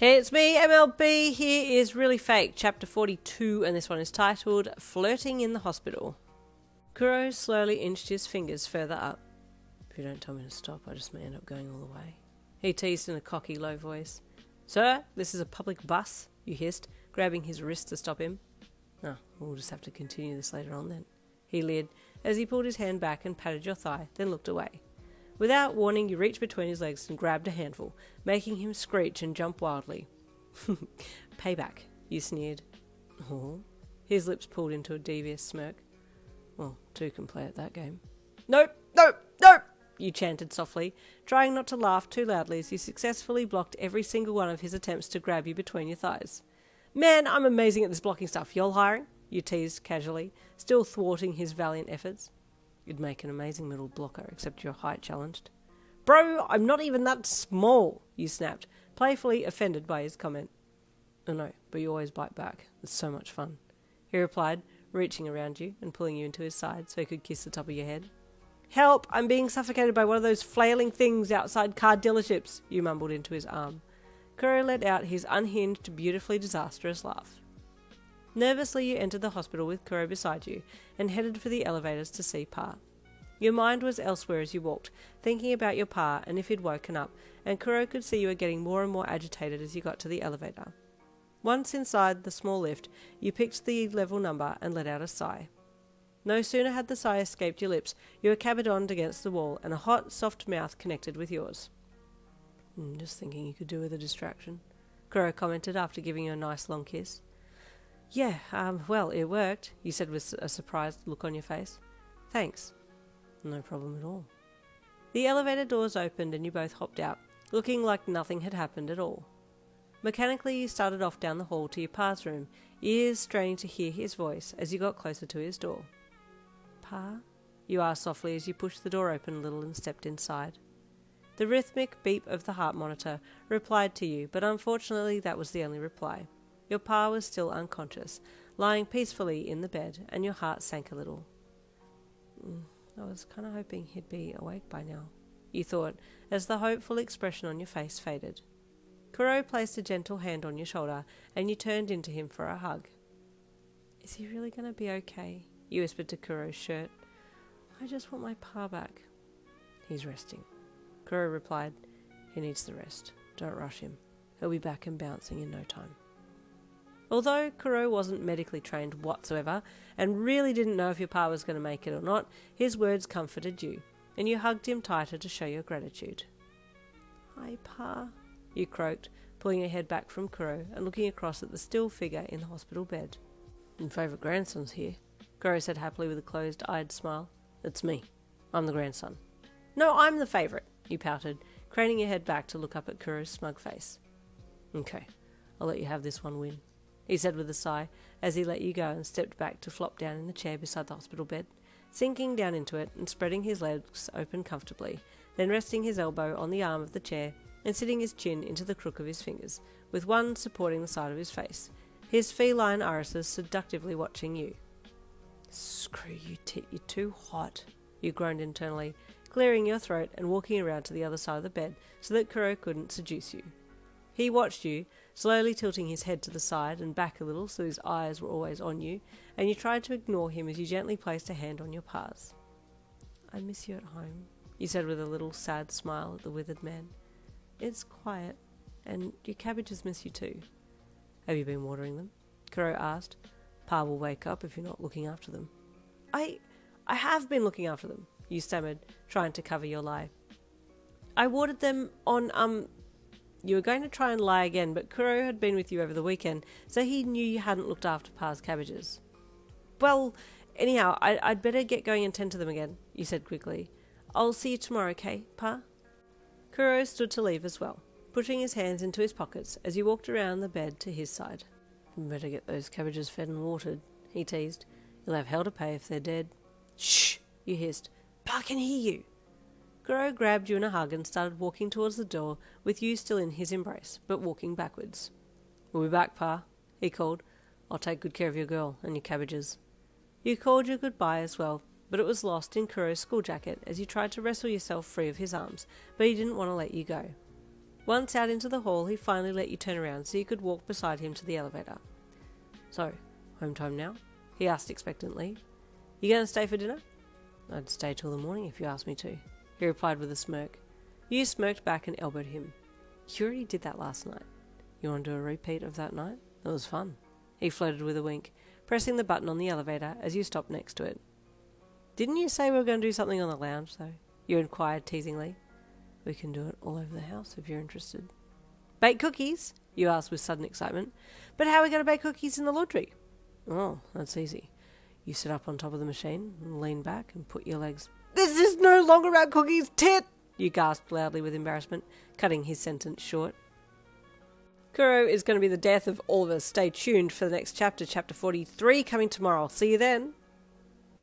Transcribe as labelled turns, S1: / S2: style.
S1: Hey, it's me, MLB. Here is Really Fake, chapter 42, and this one is titled Flirting in the Hospital. Kuroo slowly inched his fingers further up. If you don't tell me to stop, I just may end up going all the way. He teased in a cocky, low voice. Sir, this is a public bus, you hissed, grabbing his wrist to stop him. Oh, we'll just have to continue this later on then. He leered as he pulled his hand back and patted your thigh, then looked away. Without warning, you reached between his legs and grabbed a handful, making him screech and jump wildly. Payback, you sneered. Oh. His lips pulled into a devious smirk. Well, two can play at that game. Nope, nope, nope, you chanted softly, trying not to laugh too loudly as you successfully blocked every single one of his attempts to grab you between your thighs. Man, I'm amazing at this blocking stuff. Y'all hiring? You teased casually, still thwarting his valiant efforts. You'd make an amazing middle blocker, except your height challenged. Bro, I'm not even that small, you snapped, playfully offended by his comment. Oh no, but you always bite back. It's so much fun. He replied, reaching around you and pulling you into his side so he could kiss the top of your head. Help, I'm being suffocated by one of those flailing things outside car dealerships, you mumbled into his arm. Kuroo let out his unhinged, beautifully disastrous laugh. Nervously, you entered the hospital with Kuroo beside you and headed for the elevators to see Pa. Your mind was elsewhere as you walked, thinking about your Pa and if he'd woken up, and Kuroo could see you were getting more and more agitated as you got to the elevator. Once inside the small lift, you picked the level number and let out a sigh. No sooner had the sigh escaped your lips, you were cabadoned against the wall and a hot, soft mouth connected with yours. Just thinking you could do with a distraction, Kuroo commented after giving you a nice long kiss. Yeah, well, it worked, you said with a surprised look on your face. Thanks. No problem at all. The elevator doors opened and you both hopped out, looking like nothing had happened at all. Mechanically, you started off down the hall to your Pa's room, ears straining to hear his voice as you got closer to his door. Pa? You asked softly as you pushed the door open a little and stepped inside. The rhythmic beep of the heart monitor replied to you, but unfortunately that was the only reply. Your Pa was still unconscious, lying peacefully in the bed, and your heart sank a little. I was kind of hoping he'd be awake by now, you thought, as the hopeful expression on your face faded. Kuroo placed a gentle hand on your shoulder, and you turned into him for a hug. Is he really going to be okay? You whispered to Kuroo's shirt. I just want my Pa back. He's resting. Kuroo replied. He needs the rest. Don't rush him. He'll be back and bouncing in no time. Although Kuroo wasn't medically trained whatsoever, and really didn't know if your Pa was going to make it or not, his words comforted you, and you hugged him tighter to show your gratitude. Hi, Pa, you croaked, pulling your head back from Kuroo and looking across at the still figure in the hospital bed. Your favourite grandson's here, Kuroo said happily with a closed-eyed smile. It's me. I'm the grandson. No, I'm the favourite, you pouted, craning your head back to look up at Kuroo's smug face. Okay, I'll let you have this one win, he said with a sigh as he let you go and stepped back to flop down in the chair beside the hospital bed, sinking down into it and spreading his legs open comfortably, then resting his elbow on the arm of the chair and sitting his chin into the crook of his fingers, with one supporting the side of his face, his feline irises seductively watching you. Screw you, Tit, you're too hot, you groaned internally, clearing your throat and walking around to the other side of the bed so that Kuroo couldn't seduce you. He watched you, slowly tilting his head to the side and back a little so his eyes were always on you, and you tried to ignore him as you gently placed a hand on your Pa's. I miss you at home, you said with a little sad smile at the withered man. It's quiet, and your cabbages miss you too. Have you been watering them? Kuroo asked. Pa will wake up if you're not looking after them. I have been looking after them, you stammered, trying to cover your lie. I watered them on, You were going to try and lie again, but Kuroo had been with you over the weekend, so he knew you hadn't looked after Pa's cabbages. Well, anyhow, I'd better get going and tend to them again, you said quickly. I'll see you tomorrow, okay, Pa? Kuroo stood to leave as well, pushing his hands into his pockets as you walked around the bed to his side. Better get those cabbages fed and watered, he teased. You'll have hell to pay if they're dead. Shh, you hissed. Pa can hear you. Kuroo grabbed you in a hug and started walking towards the door with you still in his embrace, but walking backwards. We'll be back, Pa, he called. I'll take good care of your girl and your cabbages. You called your goodbye as well, but it was lost in Kuroo's school jacket as you tried to wrestle yourself free of his arms, but he didn't want to let you go. Once out into the hall, he finally let you turn around so you could walk beside him to the elevator. So, home time now? He asked expectantly. You going to stay for dinner? I'd stay till the morning if you asked me to, he replied with a smirk. You smirked back and elbowed him. You already did that last night. You want to do a repeat of that night? It was fun, he floated with a wink, pressing the button on the elevator as you stopped next to it. Didn't you say we were going to do something on the lounge, though? You inquired teasingly. We can do it all over the house if you're interested. Bake cookies? You asked with sudden excitement. But how are we going to bake cookies in the laundry? Oh, that's easy. You sit up on top of the machine and lean back and put your legs... This is no longer about cookies, tit! You gasped loudly with embarrassment, cutting his sentence short. Kuroo is going to be the death of all of us. Stay tuned for the next chapter, chapter 43, coming tomorrow. See you then.